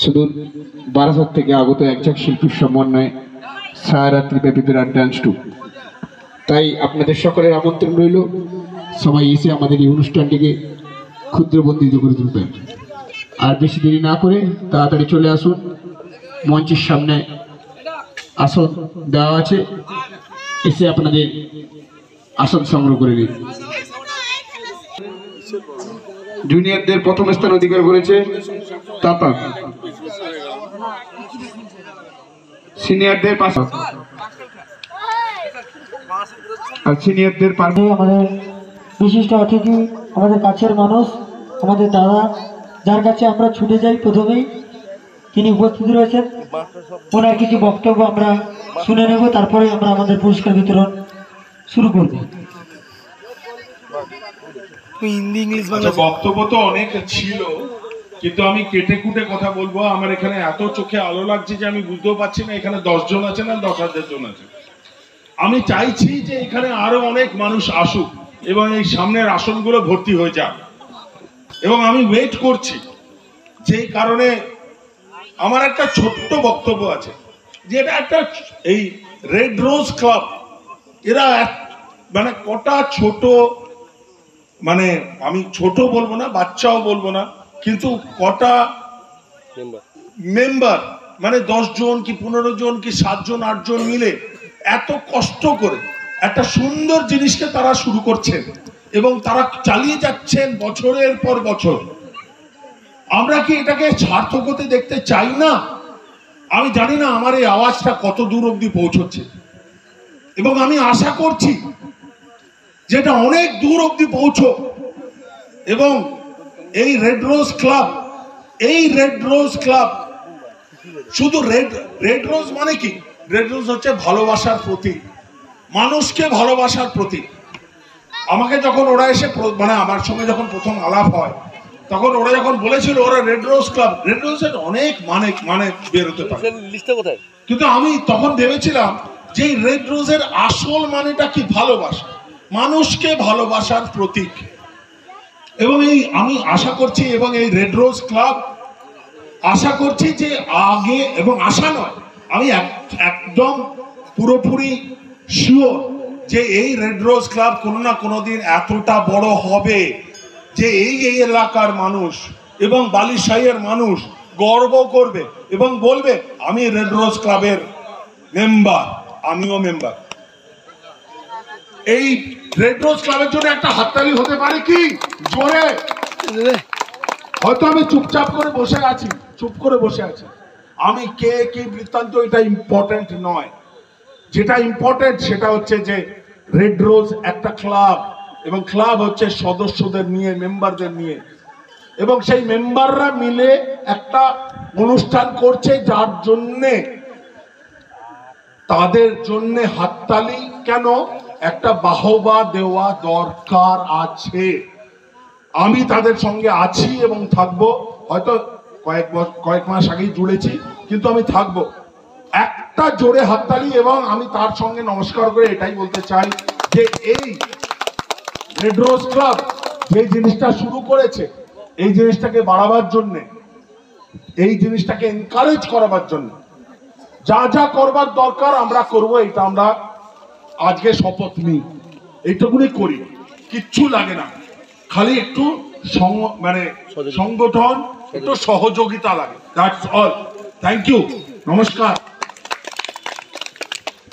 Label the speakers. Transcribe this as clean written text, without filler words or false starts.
Speaker 1: সুদূর বারাসাত থেকে আগত একঝাঁক শিল্পীর সমন্বয়ে ছায়ারাত্রি ব্যাপী বিরাট ডান্স ট্রুপ। তাই আপনাদের সকলের আমন্ত্রণ রইল, সবাই এসে আমাদের এই অনুষ্ঠানটিকে ক্ষুদ্রবন্দিত করে তুলবেন। আর বেশি দেরি না করে তাড়াতাড়ি চলে আসুন, মঞ্চের সামনে আসন দেওয়া আছে, এসে আপনাদের আসন সংগ্রহ করে নিন। জুনিয়রদের প্রথম স্থান অধিকার করেছে তাতা, সিনিয়রদের পাশে আর সিনিয়রদের পাশে
Speaker 2: আমাদের বিশিষ্ট অতিথি, আমাদের কাছের মানুষ, আমাদের দাদা, যার কাছে আমরা ছুটে যাই প্রথমেই, তিনি উপস্থিত রয়েছেন। ওনার কিছু বক্তব্য আমরা শুনে নেব, তারপরে আমরা আমাদের পুরস্কার বিতরণ শুরু করব।
Speaker 3: বক্তব্য তো অনেক ছিল, কিন্তু আমি কেটে কুটে কথা বলবো। আমার এখানে এত চোখে আলো লাগছে যে আমি বুঝতেও পারছি না এখানে 10 জন আছে না 10,000 জন আছে। আমি চাইছি যে এখানে আরো অনেক মানুষ আসুক এবং এই সামনের আসনগুলো ভর্তি হয়ে যাক, এবং আমি ওয়েট করছি। যেই কারণে আমার একটা ছোট্ট বক্তব্য আছে, যেটা একটা এই রেড রোজ ক্লাব, এরা মানে কটা ছোট, মানে আমি ছোট বলবো না, বাচ্চাও বলবো না, কিন্তু কটা মেম্বার, মানে 10 জন কি 15 জন কি 7 জন 8 জন মিলে এত কষ্ট করে একটা সুন্দর জিনিসকে তারা শুরু করছেন এবং তারা চালিয়ে যাচ্ছেন বছরের পর বছর। আমরা কি এটাকে সার্থক হতে দেখতে চাই না? আমি জানি না আমার এই আওয়াজটা কত দূর অব্দি পৌঁছচ্ছে, এবং আমি আশা করছি যেটা অনেক দূর অব্দি পৌঁছো। এবং এই রেড রোজ ক্লাব শুধু রেড রোজ মানে কি? রেড রোজ হচ্ছে ভালোবাসার প্রতীক, মানুষকে ভালোবাসার প্রতীক। আমাকে যখন ওরা এসে, মানে আমার সঙ্গে যখন প্রথম আলাপ হয়, তখন ওরা যখন বলেছিল ওরা রেড রোজ ক্লাব, রেড রোজের অনেক মানে বেরোতে পারে, কিন্তু আমি তখন ভেবেছিলাম যে রেড রোজের আসল মানেটা কি? ভালোবাসা, মানুষকে ভালোবাসার প্রতীক। এবং এই আমি আশা করছি, এবং এই রেড রোজ ক্লাব আশা করছি যে আগে, এবং আশা নয়, আমি একদম পুরোপুরি শিওর যে এই রেড রোজ ক্লাব কোনো না কোনো দিন এতটা বড় হবে যে এই এলাকার মানুষ এবং বালিশাইয়ের মানুষ গর্ব করবে এবং বলবে আমি রেড রোজ ক্লাবের মেম্বার, আমিও মেম্বার। এই রেড রোজ ক্লাবের জন্য একটা হাততালি হতে পারে কি জোরে? হয়তো আমি চুপ করে বসে আছি। আমি কে কি বৃত্তান্ত, এটা ইম্পর্টেন্ট নয়। যেটা ইম্পর্টেন্ট সেটা হচ্ছে যে রেড রোজ একটা ক্লাব, এবং ক্লাব হচ্ছে সদস্যদের নিয়ে, মেম্বারদের নিয়ে, এবং সেই মেম্বাররা মিলে একটা অনুষ্ঠান করছে, যার জন্যে তাদের জন্যে হাততালি কেন, একটা বাহবা দেওয়া দরকার আছে। আমি তাদের সঙ্গে আছি এবং থাকবো। হয়তো কয়েক মাস আগেই জুড়েছি, কিন্তু আমি থাকবো। একটা জোরে হাততালি, এবং আমি তার সঙ্গে নমস্কার করে এটাই বলতে চাই যে এই রেড রোজ ক্লাব যে জিনিসটা শুরু করেছে, এই জিনিসটাকে বাড়াবার জন্য, এই জিনিসটাকে এনকারেজ করাবার জন্য যা যা করবার দরকার আমরা করব। এটা আমরা আজকে শপথ নিই, এইটুকুনি করি, কিচ্ছু লাগে না, খালি একটু মানে সংগঠন, একটু সহযোগিতা লাগে। That's all. থ্যাংক ইউ, নমস্কার।